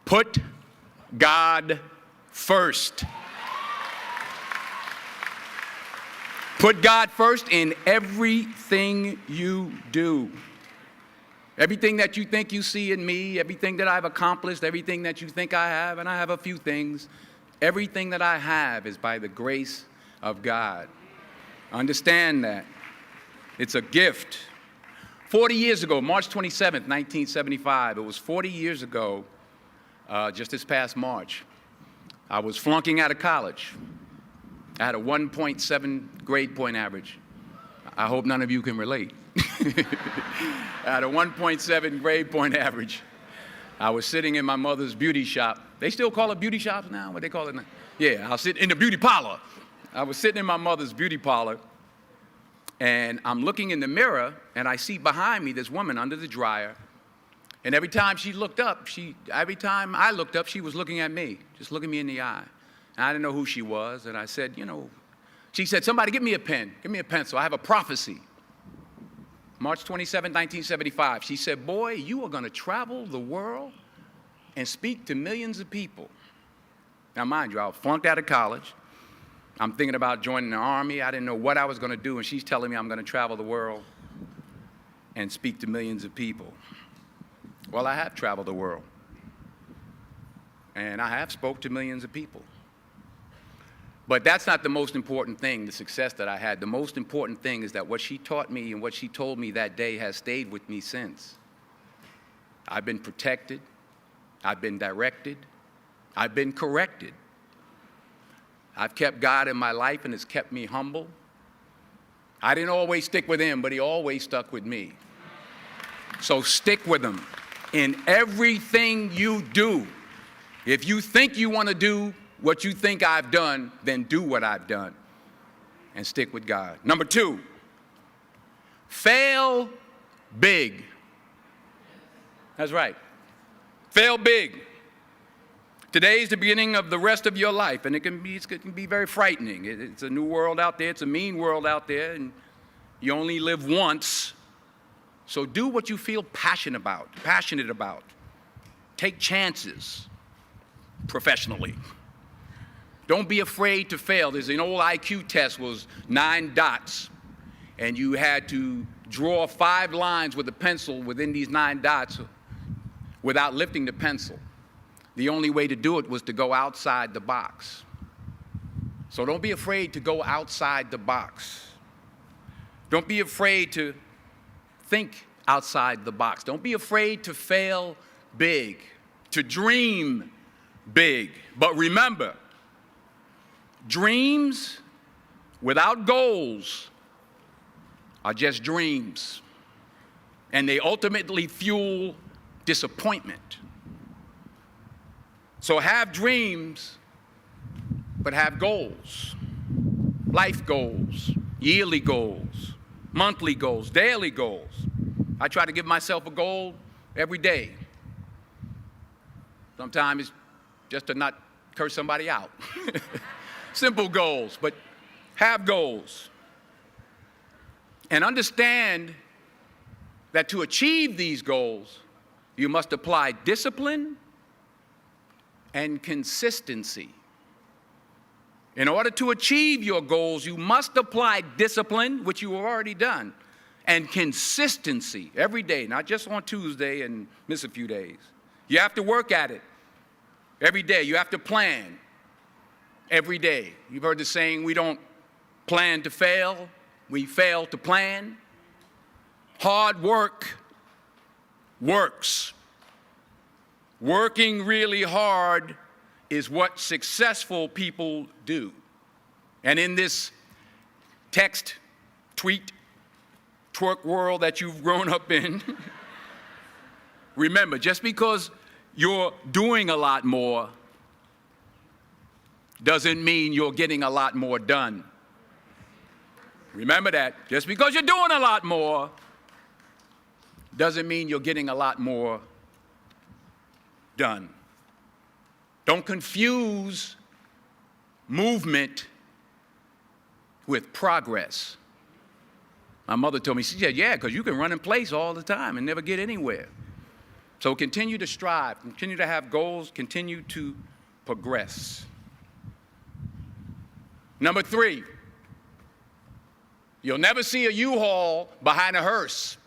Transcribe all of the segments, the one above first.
Put God first. Put God first in everything you do. Everything that you think you see in me, everything that I've accomplished, everything that you think I have, and I have a few things, everything that I have is by the grace of God. Understand that. It's a gift. 40 years ago, March 27th, 1975, it was 40 years ago, just this past March, I was flunking out of college. I had a 1.7 grade point average. I hope none of you can relate. I had a 1.7 grade point average. I was sitting in my mother's beauty shop. They still call it beauty shops now? What they call it now? Yeah, I was sitting in the beauty parlor. I was sitting in my mother's beauty parlor, and I'm looking in the mirror, and I see behind me this woman under the dryer. And every time she looked up, every time I looked up, she was looking at me, just looking me in the eye. And I didn't know who she was, and I said, she said, somebody give me a pen, give me a pencil, I have a prophecy. March 27, 1975, she said, boy, you are gonna travel the world and speak to millions of people. Now mind you, I was flunked out of college. I'm thinking about joining the army. I didn't know what I was gonna do, and she's telling me I'm gonna travel the world and speak to millions of people. Well, I have traveled the world, and I have spoke to millions of people. But that's not the most important thing, the success that I had. The most important thing is that what she taught me and what she told me that day has stayed with me since. I've been protected, I've been directed, I've been corrected. I've kept God in my life, and it's kept me humble. I didn't always stick with him, but he always stuck with me. So stick with him in everything you do. If you think you want to do what you think I've done, then do what I've done and stick with God. Number 2, fail big. That's right. Fail big. Today is the beginning of the rest of your life, and it can be very frightening. It's a new world out there. It's a mean world out there, and you only live once. So do what you feel passionate about. Take chances professionally. Don't be afraid to fail. There's an old IQ test, was 9 dots, and you had to draw 5 lines with a pencil within these 9 dots without lifting the pencil. The only way to do it was to go outside the box. So don't be afraid to go outside the box. Don't be afraid to think outside the box. Don't be afraid to fail big, to dream big. But remember, dreams without goals are just dreams, and they ultimately fuel disappointment. So have dreams, but have goals. Life goals, yearly goals, monthly goals, daily goals. I try to give myself a goal every day. Sometimes it's just to not curse somebody out. Simple goals, but have goals. And understand that to achieve these goals, you must apply discipline and consistency. In order to achieve your goals, you must apply discipline, which you have already done, and consistency every day, not just on Tuesday and miss a few days. You have to work at it every day. You have to plan every day. You've heard the saying, we don't plan to fail, we fail to plan. Hard work works. Working really hard is what successful people do. And in this text, tweet, twerk world that you've grown up in, remember, just because you're doing a lot more doesn't mean you're getting a lot more done. Remember that. Just because you're doing a lot more doesn't mean you're getting a lot more done. Don't confuse movement with progress. My mother told me, she said, yeah, because you can run in place all the time and never get anywhere. So continue to strive, continue to have goals, continue to progress. Number 3, you'll never see a U-Haul behind a hearse.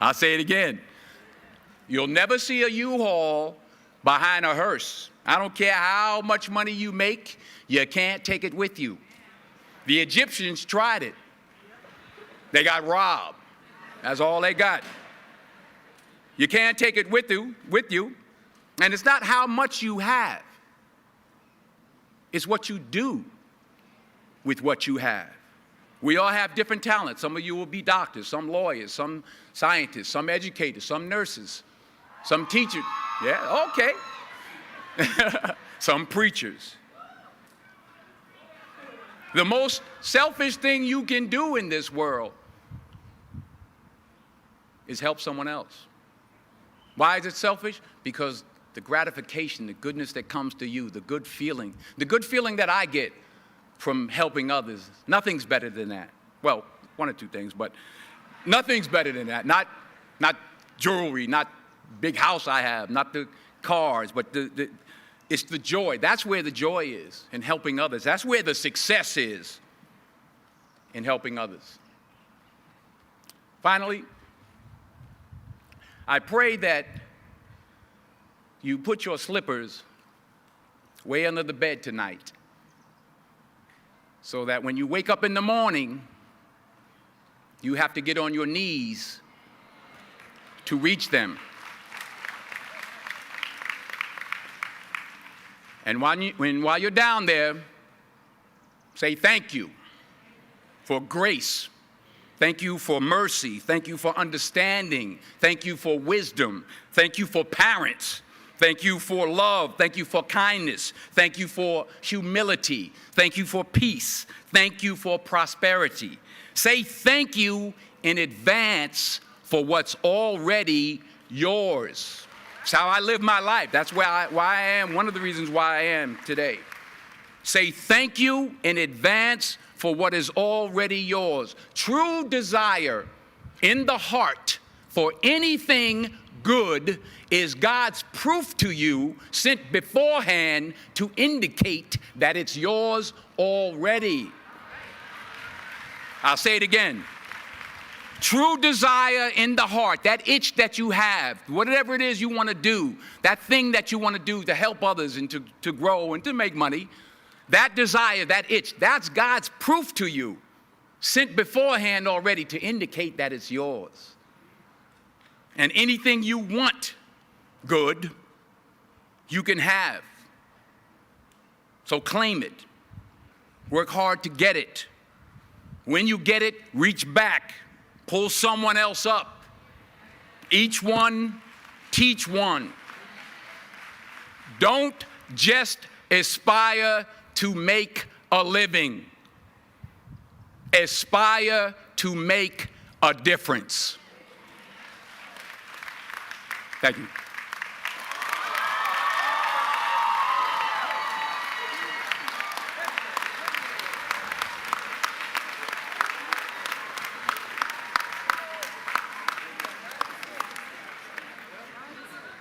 I'll say it again. You'll never see a U-Haul behind a hearse. I don't care how much money you make, you can't take it with you. The Egyptians tried it. They got robbed. That's all they got. You can't take it with you. And it's not how much you have. It's what you do with what you have. We all have different talents. Some of you will be doctors, some lawyers, some scientists, some educators, some nurses, some teachers. Yeah, okay. Some preachers. The most selfish thing you can do in this world is help someone else. Why is it selfish? Because the gratification, the goodness that comes to you, the good feeling that I get from helping others, nothing's better than that. Well, one or two things, but nothing's better than that. Not jewelry, not big house I have, not the cars, but it's the joy. That's where the joy is, in helping others. That's where the success is, in helping others. Finally, I pray that you put your slippers way under the bed tonight, so that when you wake up in the morning, you have to get on your knees to reach them. And while you're down there, say thank you for grace. Thank you for mercy. Thank you for understanding. Thank you for wisdom. Thank you for parents. Thank you for love. Thank you for kindness. Thank you for humility. Thank you for peace. Thank you for prosperity. Say thank you in advance for what's already yours. It's how I live my life. That's why I am, one of the reasons why I am today. Say thank you in advance for what is already yours. True desire in the heart for anything good is God's proof to you, sent beforehand to indicate that it's yours already. I'll say it again. True desire in the heart, that itch that you have, whatever it is you want to do, that thing that you want to do to help others and to grow and to make money, that desire, that itch, that's God's proof to you, sent beforehand already to indicate that it's yours. And anything you want good, you can have. So claim it. Work hard to get it. When you get it, reach back. Pull someone else up. Each one, teach one. Don't just aspire to make a living. Aspire to make a difference. Thank you.